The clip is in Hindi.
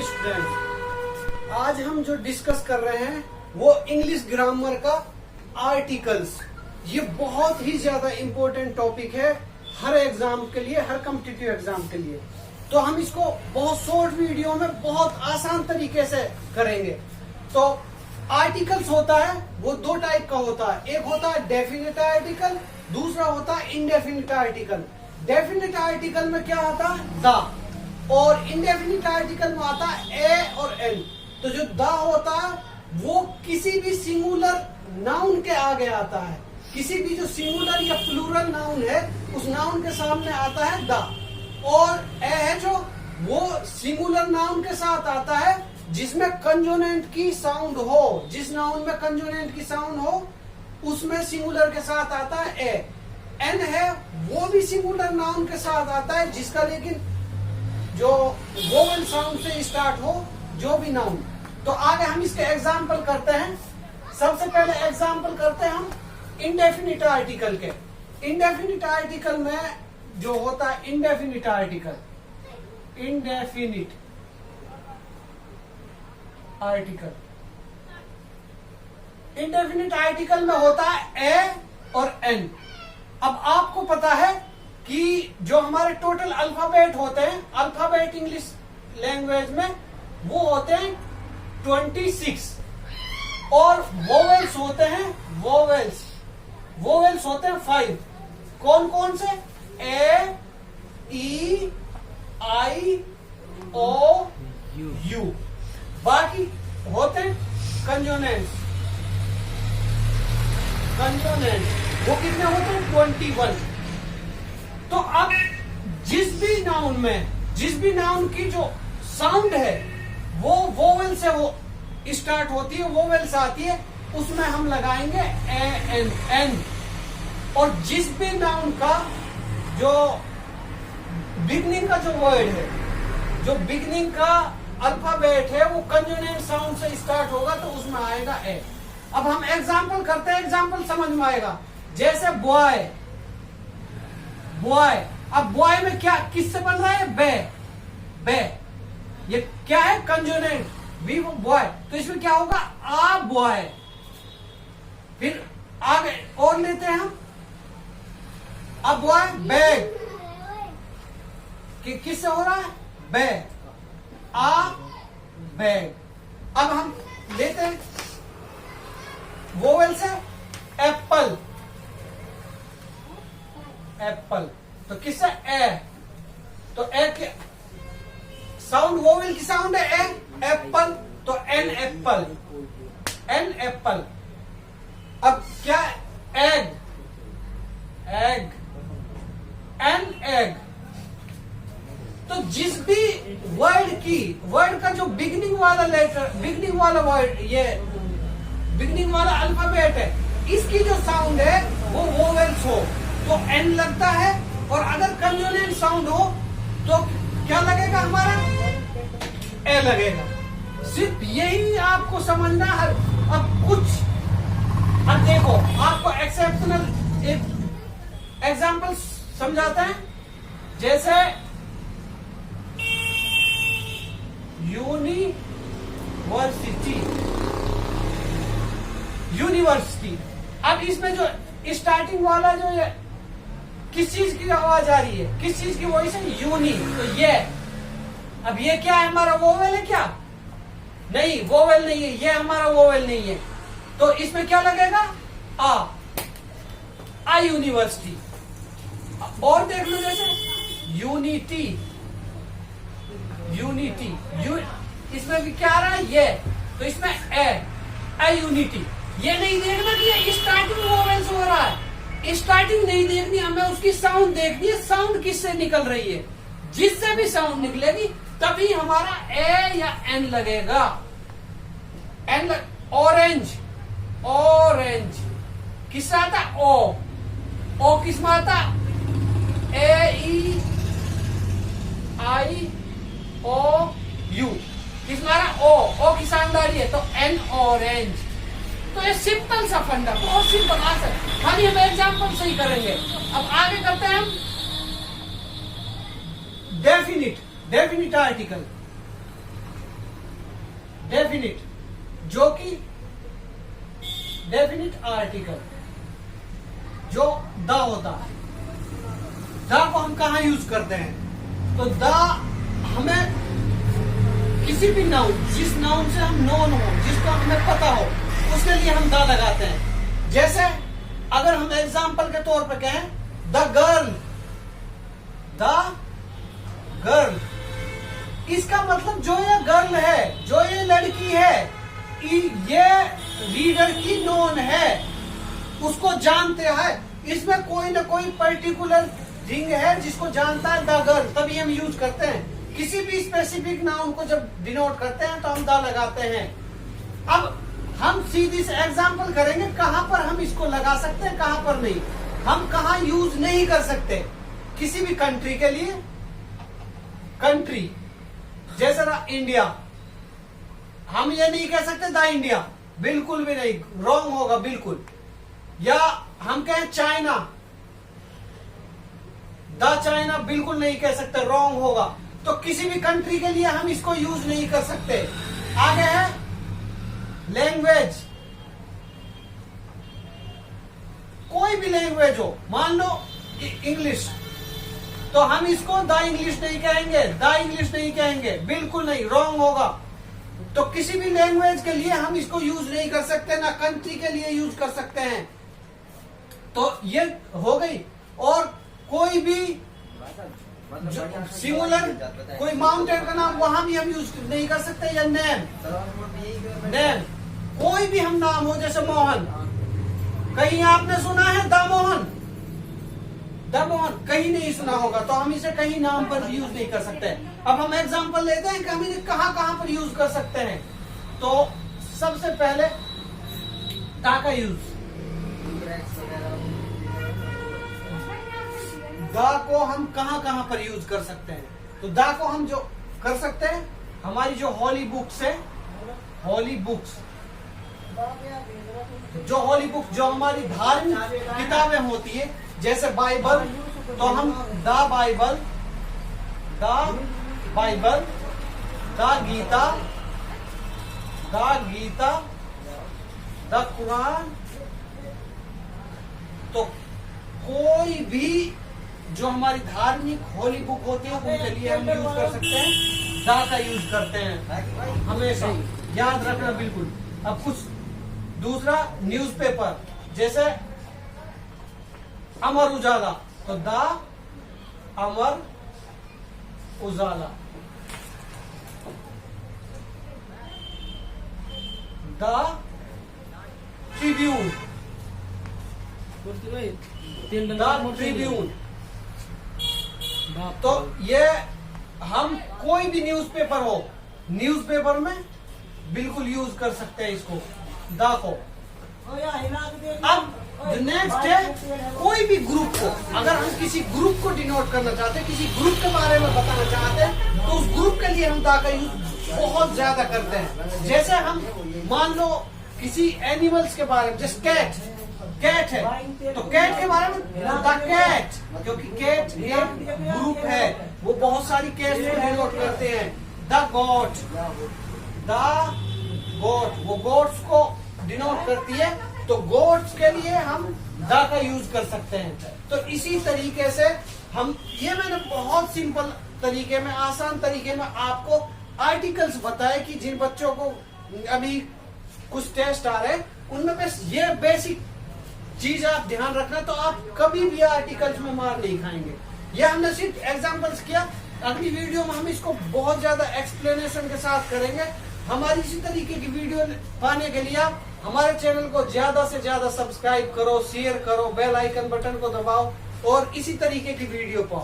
स्टूडेंट, आज हम जो डिस्कस कर रहे हैं वो इंग्लिश ग्रामर का आर्टिकल्स। ये बहुत ही ज्यादा इम्पोर्टेंट टॉपिक है हर एग्जाम के लिए, हर कॉम्पिटिटिव एग्जाम के लिए। तो हम इसको बहुत शॉर्ट वीडियो में बहुत आसान तरीके से करेंगे। तो आर्टिकल्स होता है वो दो टाइप का होता है, एक होता है डेफिनेट आर्टिकल, दूसरा होता है इनडेफिनिट आर्टिकल। डेफिनेट आर्टिकल में क्या आता है द, और इनडेफिनिट आर्टिकल में आता है ए और एन। तो जो द होता है वो किसी भी सिंगुलर नाउन के आगे आता है, किसी भी जो सिंगुलर या प्लूरल नाउन है उस नाउन के सामने आता है द। और ए है जो वो सिंगुलर नाउन के साथ आता है जिसमें कंजोनेंट की साउंड हो, जिस नाउन में कंजोनेंट की साउंड हो उसमें सिंगुलर के साथ आता है ए। एन है वो भी सिंगुलर नाउन के साथ आता है जिसका लेकिन जो वोवेल साउंड से स्टार्ट हो जो भी नाउन। तो आगे हम इसके एग्जाम्पल करते हैं। सबसे पहले एग्जाम्पल करते हैं हम इनडेफिनिट आर्टिकल के। इनडेफिनिट आर्टिकल में जो होता है indefinite article, indefinite article, indefinite article में होता है ए और एन। अब आपको पता है कि जो हमारे टोटल अल्फाबेट होते हैं, अल्फाबेट इंग्लिश लैंग्वेज में वो होते हैं 26 और वोवेल्स होते हैं, वोवेल्स होते हैं 5। कौन कौन से? ए, ई, आई, ओ, यू। बाकी होते हैं कंजोनेंट्स। वो कितने होते हैं? 21। तो अब जिस भी नाउन की जो साउंड है वो वोवेल से वो स्टार्ट होती है, वोवेल से आती है, उसमें हम लगाएंगे ए एन एन। और जिस भी नाउन का जो बिगनिंग का जो वर्ड है, जो बिगनिंग का अल्फाबेट है वो कंजोनेंट साउंड से स्टार्ट होगा तो उसमें आएगा ए। अब हम एग्जाम्पल करते हैं, एग्जाम्पल समझ में आएगा। जैसे बॉय, अब बॉय में क्या किससे बन रहा है? बे। ये क्या है? कंजोनेंट, बी बॉय। तो इसमें क्या होगा? आ बॉय। फिर आगे और लेते हैं हम, अब बॉय बैग, किससे हो रहा है? बे, आ बैग। अब हम लेते हैं वोवेल से एप्पल, तो किससे? ए। तो ए के साउंड, वोवेल की साउंड है ए, एप्पल, तो एन एप्पल। अब क्या? Egg, an egg. तो जिस भी वर्ड का जो बिगनिंग वाला लेटर, बिगनिंग वाला वर्ड, ये बिगनिंग वाला अल्फाबेट है, इसकी जो साउंड है वो वोवेल्स हो तो एन लगता है, और अगर कंसोनेंट साउंड हो तो क्या लगेगा? हमारा ए लगेगा। सिर्फ यही आपको समझना है। अब देखो आपको एक्सेप्शनल एक एग्जांपल समझाते हैं। जैसे यूनिवर्सिटी। अब इसमें जो स्टार्टिंग वाला जो ये किस चीज की आवाज आ रही है, किस चीज की वॉइस है? यूनी। तो ये, अब ये क्या है? हमारा वोवेल है क्या? नहीं, वोवेल नहीं है, ये हमारा वोवेल नहीं है। तो इसमें क्या लगेगा? आ यूनिवर्सिटी। और देख लो, जैसे यूनिटी, इसमें भी क्या आ रहा है? ये। तो इसमें ए यूनिटी। ये नहीं देखना कि ये स्टार्टिंग वोवेल से हो रहा है, स्टार्टिंग नहीं देखनी, हमें उसकी साउंड देखनी है। साउंड किससे निकल रही है? जिससे भी साउंड निकलेगी तभी हमारा ए या एन लगेगा। ऑरेंज, किससे आता? ओ किस में आता? ए, ई, आई, ओ, यू। किस में आ रहा? ओ की साउंड आ रही है तो एन, ऑरेंज। तो ये सिंपल सा फंडा, बहुत सिंपल आंसर। खाली हम एग्जाम्पल सही करेंगे। अब आगे करते हैं हम डेफिनिट आर्टिकल। डेफिनिट, जो कि डेफिनिट आर्टिकल जो द होता है, द को हम कहाँ यूज करते हैं? तो द हमें किसी भी नाउन, जिस नाउन से हम नोन हो, जिसको हमें पता हो, उसके लिए हम द लगाते हैं। जैसे अगर हम एग्जाम्पल के तौर पे कहें द गर्ल, इसका मतलब जो ये गर्ल है, जो ये लड़की है, ये रीडर की नोन है, उसको जानते हैं। इसमें कोई ना कोई पर्टिकुलर थिंग है जिसको जानता है द गर्ल, तभी हम यूज करते हैं। किसी भी स्पेसिफिक नाउन को जब डिनोट करते हैं तो हम द लगाते हैं। अब हम सीधी से एग्जाम्पल करेंगे कहां पर हम इसको लगा सकते हैं, कहां पर नहीं। हम कहां यूज नहीं कर सकते किसी भी कंट्री के लिए। कंट्री जैसे ना इंडिया, हम ये नहीं कह सकते द इंडिया, बिल्कुल भी नहीं, रॉन्ग होगा बिल्कुल। या हम कहें चाइना, द चाइना, बिल्कुल नहीं कह सकते, रॉन्ग होगा। तो किसी भी कंट्री के लिए हम इसको यूज नहीं कर सकते। आगे है लैंग्वेज, कोई भी लैंग्वेज हो, मान लो इंग्लिश, तो हम इसको द इंग्लिश नहीं कहेंगे, द इंग्लिश नहीं कहेंगे, बिल्कुल नहीं, रॉन्ग होगा। तो किसी भी लैंग्वेज के लिए हम इसको यूज नहीं कर सकते, ना कंट्री के लिए यूज कर सकते हैं। तो ये हो गई। और कोई भी सिंगुलर, कोई माउंटेन का नाम वहां भी हम यूज नहीं कर सकते। या नेम, कोई भी हम नाम हो, जैसे मोहन, कहीं आपने सुना है द मोहन? द मोहन कहीं नहीं सुना होगा, तो हम इसे कहीं नाम पर यूज नहीं कर सकते। अब हम एग्जांपल लेते हैं कि हम इसे कहां कहां पर यूज कर सकते हैं। तो सबसे पहले द का यूज, द को हम कहां कहां पर यूज कर सकते हैं? तो द को हम जो कर सकते हैं, हमारी जो होली बुक्स है, होली बुक्स, जो होली बुक, जो हमारी धार्मिक किताबें होती है, जैसे बाइबल, तो हम the Bible, the Bible, the Gita, the Quran. तो कोई भी जो हमारी धार्मिक होली बुक होती है, उनके लिए हम यूज कर सकते हैं, द का यूज करते हैं, हमेशा याद रखना बिल्कुल। अब कुछ दूसरा, न्यूज़पेपर, जैसे अमर उजाला, तो the Amar Ujala, the Tribune, the Tribune. तो ये हम कोई भी न्यूज़पेपर हो, न्यूज़पेपर में बिल्कुल यूज कर सकते हैं इसको, द को। अब नेक्स्ट है कोई भी ग्रुप को, अगर हम किसी ग्रुप को डिनोट करना चाहते हैं, किसी ग्रुप के बारे में बताना चाहते हैं, तो उस ग्रुप के लिए हम द का यूज बहुत ज्यादा करते हैं। जैसे हम मान लो किसी एनिमल्स के बारे में, जैसे कैट है, तो कैट के बारे में द कैट, क्योंकि कैट एक ग्रुप है, वो बहुत सारी कैट्स को डिनोट करते हैं। द गोट, वो गोट्स को डिनोट करती है, तो गोट्स के लिए हम द का यूज कर सकते हैं। तो इसी तरीके से हम, ये मैंने बहुत सिंपल तरीके में, आसान तरीके में आपको आर्टिकल्स बताए कि जिन बच्चों को अभी कुछ टेस्ट आ रहे हैं, उनमें बस ये बेसिक चीज आप ध्यान रखना, तो आप कभी भी आर्टिकल्स में मार नहीं खाएंगे। ये हमने सिर्फ एग्जांपल्स किया, अगली वीडियो में हम इसको बहुत ज्यादा एक्सप्लेनेशन के साथ करेंगे। हमारी इसी तरीके की वीडियो पाने के लिए आप हमारे चैनल को ज्यादा से ज्यादा सब्सक्राइब करो, शेयर करो, बेल आइकन बटन को दबाओ और इसी तरीके की वीडियो पाओ।